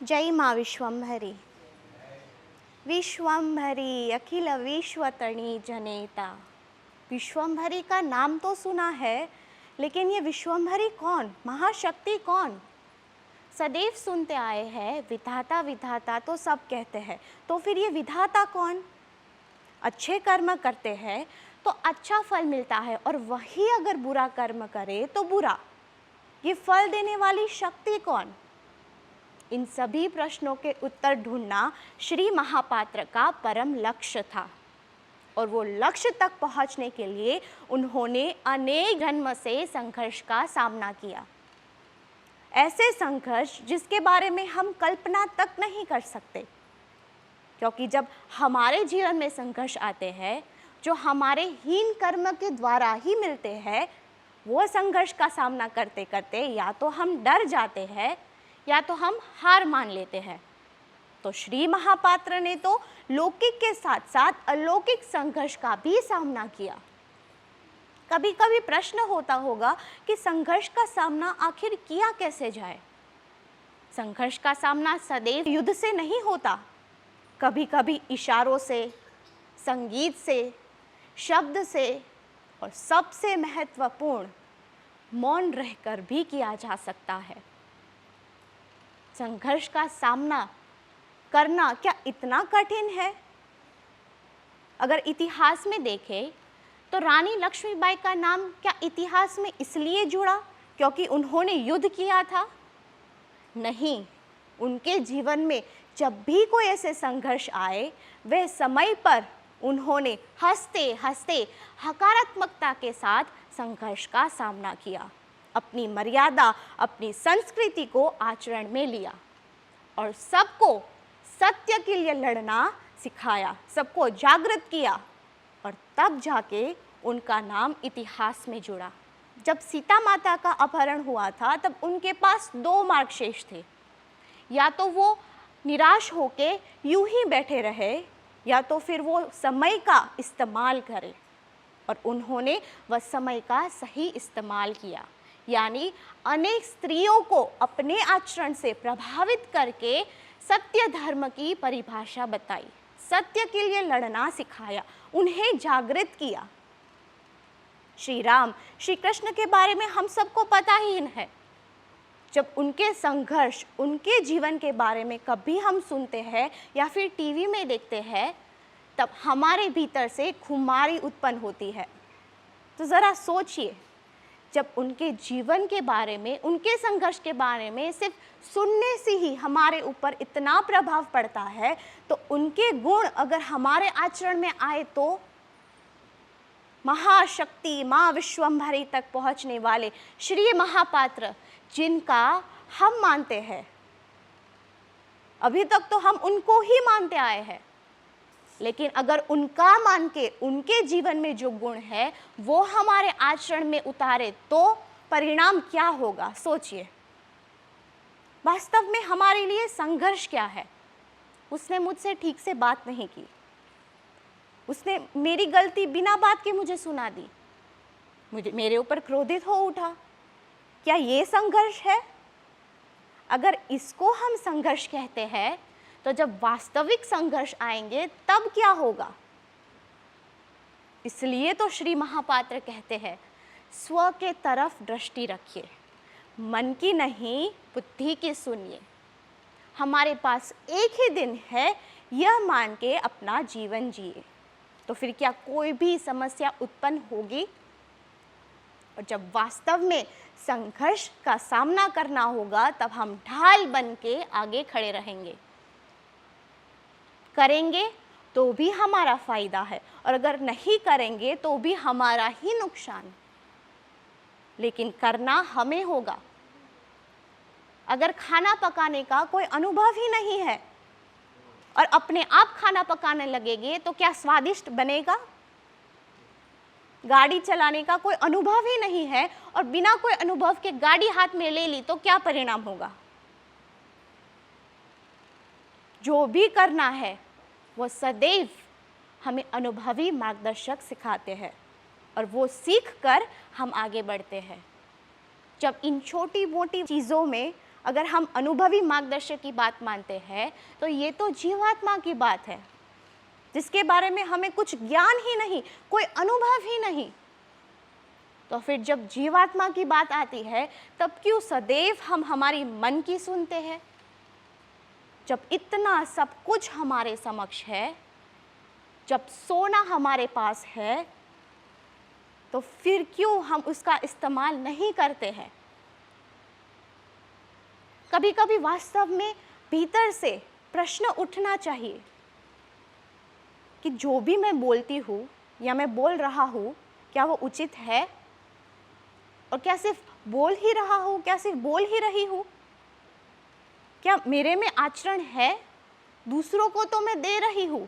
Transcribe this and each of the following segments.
जय माँ विश्वम्भरी। विश्वम्भरी अखिल विश्वतणी जनेता। विश्वम्भरी का नाम तो सुना है, लेकिन ये विश्वम्भरी कौन, महाशक्ति कौन? सदैव सुनते आए हैं विधाता विधाता, तो सब कहते हैं, तो फिर ये विधाता कौन? अच्छे कर्म करते हैं तो अच्छा फल मिलता है, और वही अगर बुरा कर्म करे तो बुरा। ये फल देने वाली शक्ति कौन? इन सभी प्रश्नों के उत्तर ढूंढना श्री महापात्र का परम लक्ष्य था, और वो लक्ष्य तक पहुंचने के लिए उन्होंने अनेक जन्म से संघर्ष का सामना किया। ऐसे संघर्ष जिसके बारे में हम कल्पना तक नहीं कर सकते, क्योंकि जब हमारे जीवन में संघर्ष आते हैं जो हमारे हीन कर्म के द्वारा ही मिलते हैं, वो संघर्ष का सामना करते करते या तो हम डर जाते हैं या तो हम हार मान लेते हैं। तो श्री महापात्र ने तो लौकिक के साथ साथ अलौकिक संघर्ष का भी सामना किया। कभी कभी प्रश्न होता होगा कि संघर्ष का सामना आखिर किया कैसे जाए। संघर्ष का सामना सदैव युद्ध से नहीं होता, कभी कभी इशारों से, संगीत से, शब्द से, और सबसे महत्वपूर्ण मौन रहकर भी किया जा सकता है। संघर्ष का सामना करना क्या इतना कठिन है? अगर इतिहास में देखें तो रानी लक्ष्मीबाई का नाम क्या इतिहास में इसलिए जुड़ा क्योंकि उन्होंने युद्ध किया था? नहीं, उनके जीवन में जब भी कोई ऐसे संघर्ष आए, वे समय पर उन्होंने हंसते हंसते हकारात्मकता के साथ संघर्ष का सामना किया, अपनी मर्यादा, अपनी संस्कृति को आचरण में लिया, और सबको सत्य के लिए लड़ना सिखाया, सबको जागृत किया, और तब जाके उनका नाम इतिहास में जुड़ा। जब सीता माता का अपहरण हुआ था तब उनके पास दो मार्ग शेष थे, या तो वो निराश होके यूं ही बैठे रहे, या तो फिर वो समय का इस्तेमाल करें, और उन्होंने वह समय का सही इस्तेमाल किया, यानी अनेक स्त्रियों को अपने आचरण से प्रभावित करके सत्य धर्म की परिभाषा बताई, सत्य के लिए लड़ना सिखाया, उन्हें जागृत किया। श्री राम, श्री कृष्ण के बारे में हम सबको पता ही है। जब उनके संघर्ष, उनके जीवन के बारे में कभी हम सुनते हैं या फिर टीवी में देखते हैं, तब हमारे भीतर से खुमारी उत्पन्न होती है। तो ज़रा सोचिए, जब उनके जीवन के बारे में, उनके संघर्ष के बारे में सिर्फ सुनने से ही हमारे ऊपर इतना प्रभाव पड़ता है, तो उनके गुण अगर हमारे आचरण में आए तो महाशक्ति माँ विश्वम्भरी तक पहुँचने वाले श्री महापात्र, जिनका हम मानते हैं, अभी तक तो हम उनको ही मानते आए हैं, लेकिन अगर उनका मान के उनके जीवन में जो गुण है वो हमारे आचरण में उतारे तो परिणाम क्या होगा, सोचिए। वास्तव में हमारे लिए संघर्ष क्या है? उसने मुझसे ठीक से बात नहीं की, उसने मेरी गलती बिना बात के मुझे सुना दी, मेरे ऊपर क्रोधित हो उठा। क्या ये संघर्ष है? अगर इसको हम संघर्ष कहते हैं, तो जब वास्तविक संघर्ष आएंगे तब क्या होगा? इसलिए तो श्री महापात्र कहते हैं, स्व के तरफ दृष्टि रखिए, मन की नहीं बुद्धि की सुनिए। हमारे पास एक ही दिन है, यह मान के अपना जीवन जिए, तो फिर क्या कोई भी समस्या उत्पन्न होगी? और जब वास्तव में संघर्ष का सामना करना होगा, तब हम ढाल बन के आगे खड़े रहेंगे। करेंगे तो भी हमारा फायदा है, और अगर नहीं करेंगे तो भी हमारा ही नुकसान, लेकिन करना हमें होगा। अगर खाना पकाने का कोई अनुभव ही नहीं है और अपने आप खाना पकाने लगेंगे तो क्या स्वादिष्ट बनेगा? गाड़ी चलाने का कोई अनुभव ही नहीं है और बिना कोई अनुभव के गाड़ी हाथ में ले ली तो क्या परिणाम होगा? जो भी करना है वो सदैव हमें अनुभवी मार्गदर्शक सिखाते हैं, और वो सीख कर हम आगे बढ़ते हैं। जब इन छोटी मोटी चीज़ों में अगर हम अनुभवी मार्गदर्शक की बात मानते हैं तो ये तो जीवात्मा की बात है, जिसके बारे में हमें कुछ ज्ञान ही नहीं, कोई अनुभव ही नहीं। तो फिर जब जीवात्मा की बात आती है तब क्यों सदैव हम हमारी मन की सुनते हैं? जब इतना सब कुछ हमारे समक्ष है, जब सोना हमारे पास है, तो फिर क्यों हम उसका इस्तेमाल नहीं करते हैं? कभी कभी वास्तव में भीतर से प्रश्न उठना चाहिए कि जो भी मैं बोलती हूँ या मैं बोल रहा हूँ, क्या वो उचित है? और क्या सिर्फ बोल ही रहा हूँ, क्या सिर्फ बोल ही रही हूँ? क्या मेरे में आचरण है? दूसरों को तो मैं दे रही हूँ,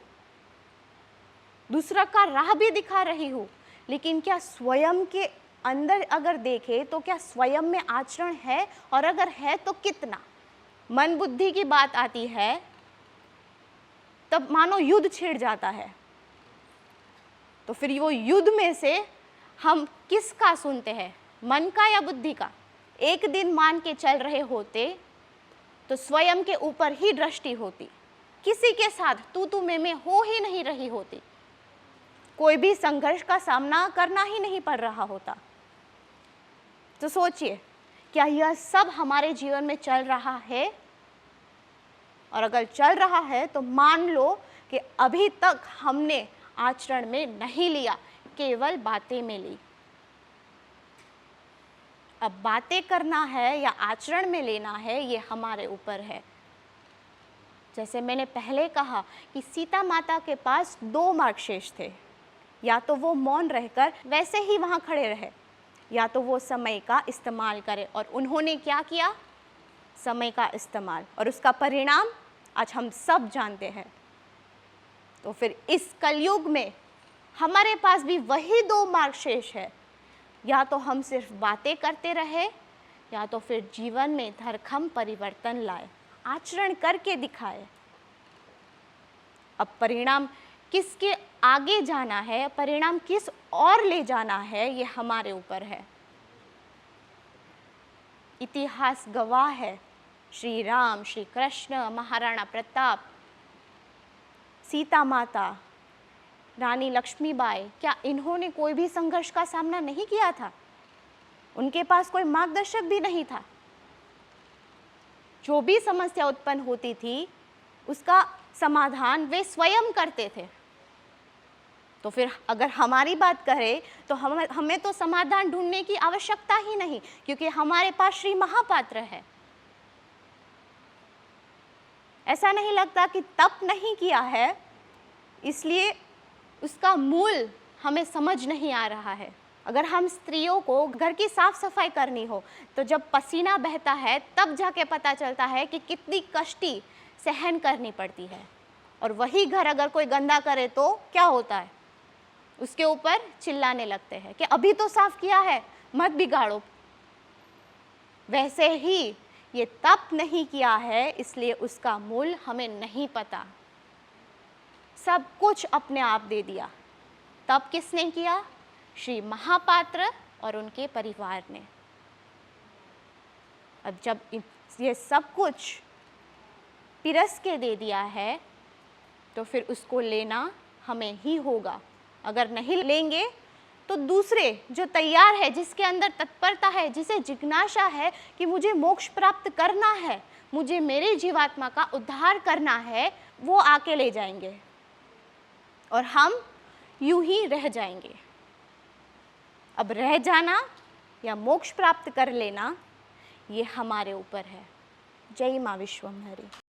दूसरा का राह भी दिखा रही हूँ, लेकिन क्या स्वयं के अंदर अगर देखें तो क्या स्वयं में आचरण है? और अगर है तो कितना? मन बुद्धि की बात आती है तब मानो युद्ध छिड़ जाता है। तो फिर वो युद्ध में से हम किसका सुनते हैं, मन का या बुद्धि का? एक दिन मान के चल रहे होते तो स्वयं के ऊपर ही दृष्टि होती, किसी के साथ तू मैं हो ही नहीं रही होती, कोई भी संघर्ष का सामना करना ही नहीं पड़ रहा होता। तो सोचिए, क्या यह सब हमारे जीवन में चल रहा है? और अगर चल रहा है तो मान लो कि अभी तक हमने आचरण में नहीं लिया, केवल बातें में ली। अब बातें करना है या आचरण में लेना है, ये हमारे ऊपर है। जैसे मैंने पहले कहा कि सीता माता के पास 2 मार्ग शेष थे, या तो वो मौन रहकर वैसे ही वहाँ खड़े रहे, या तो वो समय का इस्तेमाल करें। और उन्होंने क्या किया? समय का इस्तेमाल, और उसका परिणाम आज हम सब जानते हैं। तो फिर इस कलयुग में हमारे पास भी वही 2 मार्ग शेष है, या तो हम सिर्फ बातें करते रहे, या तो फिर जीवन में धरखम परिवर्तन लाए, आचरण करके दिखाए। अब परिणाम किसके आगे जाना है, परिणाम किस और ले जाना है, ये हमारे ऊपर है। इतिहास गवाह है, श्री राम, श्री कृष्ण, महाराणा प्रताप, सीता माता, रानी लक्ष्मीबाई, क्या इन्होंने कोई भी संघर्ष का सामना नहीं किया था? उनके पास कोई मार्गदर्शक भी नहीं था। जो भी समस्या उत्पन्न होती थी उसका समाधान वे स्वयं करते थे। तो फिर अगर हमारी बात करें तो हमें तो समाधान ढूंढने की आवश्यकता ही नहीं, क्योंकि हमारे पास श्री महापात्र है। ऐसा नहीं लगता कि तप नहीं किया है इसलिए उसका मूल हमें समझ नहीं आ रहा है। अगर हम स्त्रियों को घर की साफ सफाई करनी हो तो जब पसीना बहता है तब जाके पता चलता है कि कितनी कष्टी सहन करनी पड़ती है। और वही घर अगर कोई गंदा करे तो क्या होता है? उसके ऊपर चिल्लाने लगते हैं कि अभी तो साफ किया है, मत बिगाड़ो। वैसे ही ये तप नहीं किया है, इसलिए उसका मूल हमें नहीं पता। सब कुछ अपने आप दे दिया। तप किसने किया? श्री महापात्र और उनके परिवार ने। अब जब ये सब कुछ पिरस के दे दिया है तो फिर उसको लेना हमें ही होगा। अगर नहीं लेंगे तो दूसरे जो तैयार है, जिसके अंदर तत्परता है, जिसे जिज्ञासा है कि मुझे मोक्ष प्राप्त करना है, मुझे मेरे जीवात्मा का उद्धार करना है, वो आके ले जाएंगे और हम यूं ही रह जाएंगे। अब रह जाना या मोक्ष प्राप्त कर लेना ये हमारे ऊपर है। जय मां विश्वम्भरी।